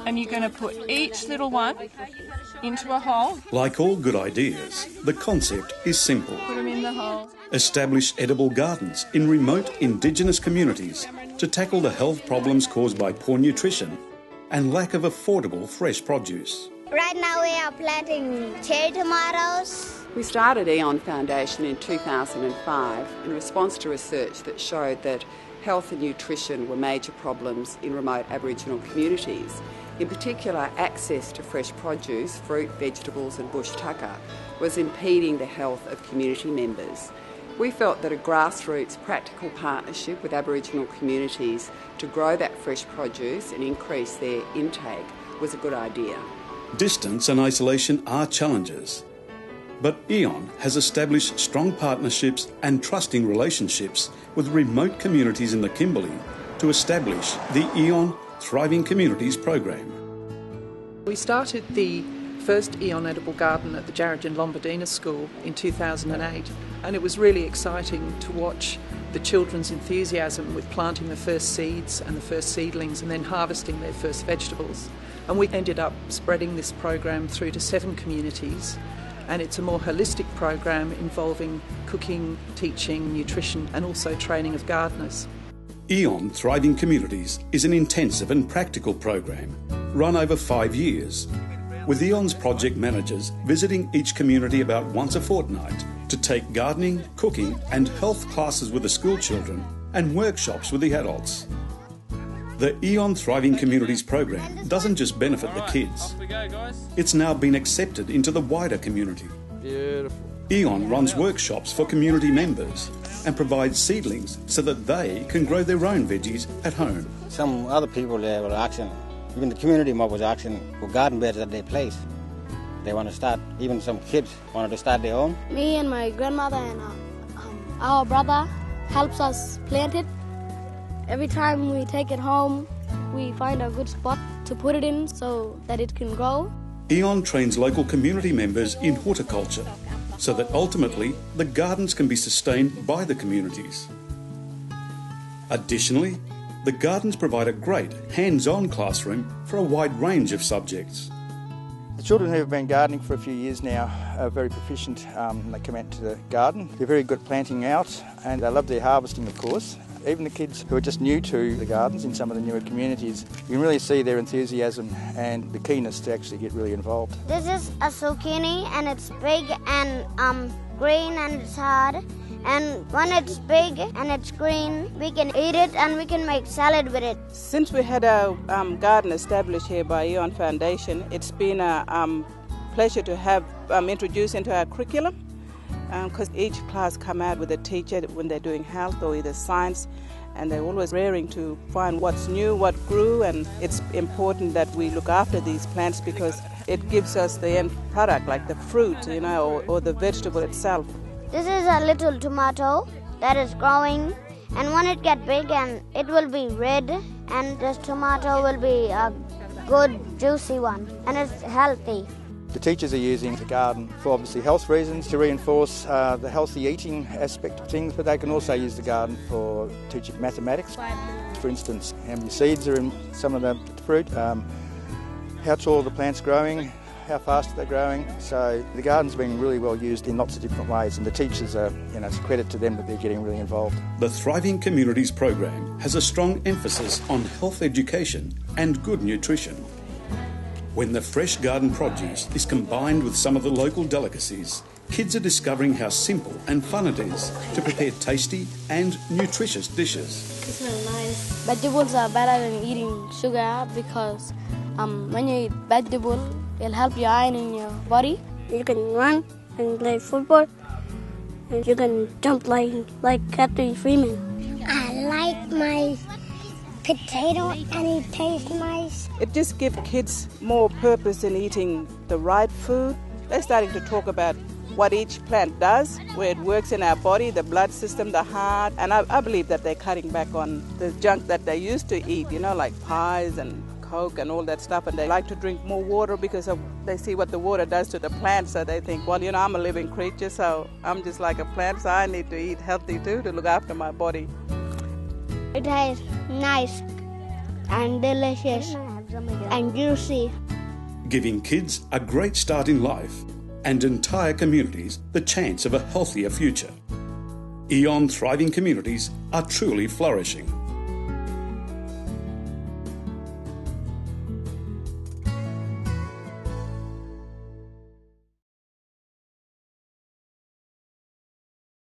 And you're going to put each little one into a hole. Like all good ideas, the concept is simple. Put them in the hole. Establish edible gardens in remote Indigenous communities to tackle the health problems caused by poor nutrition and lack of affordable fresh produce. Right now we are planting cherry tomatoes. We started EON Foundation in 2005 in response to research that showed that health and nutrition were major problems in remote Aboriginal communities. In particular, access to fresh produce, fruit, vegetables and bush tucker was impeding the health of community members. We felt that a grassroots practical partnership with Aboriginal communities to grow that fresh produce and increase their intake was a good idea. Distance and isolation are challenges, but EON has established strong partnerships and trusting relationships with remote communities in the Kimberley to establish the EON Thriving Communities program. We started the first EON Edible Garden at the Jarrett and Lombardina School in 2008, and it was really exciting to watch the children's enthusiasm with planting the first seeds and the first seedlings and then harvesting their first vegetables. And we ended up spreading this program through to 7 communities, and it's a more holistic program involving cooking, teaching, nutrition and also training of gardeners. EON Thriving Communities is an intensive and practical program run over 5 years, with EON's project managers visiting each community about once a fortnight to take gardening, cooking and health classes with the school children and workshops with the adults. The EON Thriving Communities program doesn't just benefit the kids. It's now been accepted into the wider community. Beautiful. EON runs workshops for community members and provides seedlings so that they can grow their own veggies at home. Some other people there were asking, even the community mob was asking for garden beds at their place. They want to start, even some kids wanted to start their own. Me and my grandmother and our brother helps us plant it. Every time we take it home, we find a good spot to put it in so that it can grow. EON trains local community members in horticulture so that ultimately the gardens can be sustained by the communities. Additionally, the gardens provide a great hands-on classroom for a wide range of subjects. The children who have been gardening for a few years now are very proficient. They come out to the garden. They're very good planting out and they love their harvesting, of course. Even the kids who are just new to the gardens in some of the newer communities, you can really see their enthusiasm and the keenness to actually get really involved. This is a zucchini and it's big and green and it's hard. And when it's big and it's green, we can eat it and we can make salad with it. Since we had our garden established here by EON Foundation, it's been a pleasure to have introduced into our curriculum. Because each class come out with a teacher when they're doing health or either science, and they're always raring to find what's new, what grew, and it's important that we look after these plants because it gives us the end product, like the fruit, or the vegetable itself. This is a little tomato that is growing, and when it gets big, and it will be red, and this tomato will be a good, juicy one, and it's healthy. The teachers are using the garden for obviously health reasons to reinforce the healthy eating aspect of things, but they can also use the garden for teaching mathematics. For instance, how many seeds are in some of the fruit, how tall are the plants growing, how fast they're growing. So the garden's been really well used in lots of different ways, and the teachers are, it's a credit to them that they're getting really involved. The Thriving Communities program has a strong emphasis on health education and good nutrition. When the fresh garden produce is combined with some of the local delicacies, kids are discovering how simple and fun it is to prepare tasty and nutritious dishes. It's really nice. Vegetables are better than eating sugar because when you eat vegetable, it'll help your iron in your body. You can run and play football, and you can jump like Catherine Freeman. I like my potato and it tastes nice. It just gives kids more purpose in eating the right food. They're starting to talk about what each plant does, where it works in our body, the blood system, the heart, and I believe that they're cutting back on the junk that they used to eat, like pies and Coke and all that stuff, and they like to drink more water because they see what the water does to the plant, so they think, well, I'm a living creature, so I'm just like a plant, so I need to eat healthy too to look after my body. It tastes nice and delicious. and juicy. Giving kids a great start in life and entire communities the chance of a healthier future. EON Thriving Communities are truly flourishing.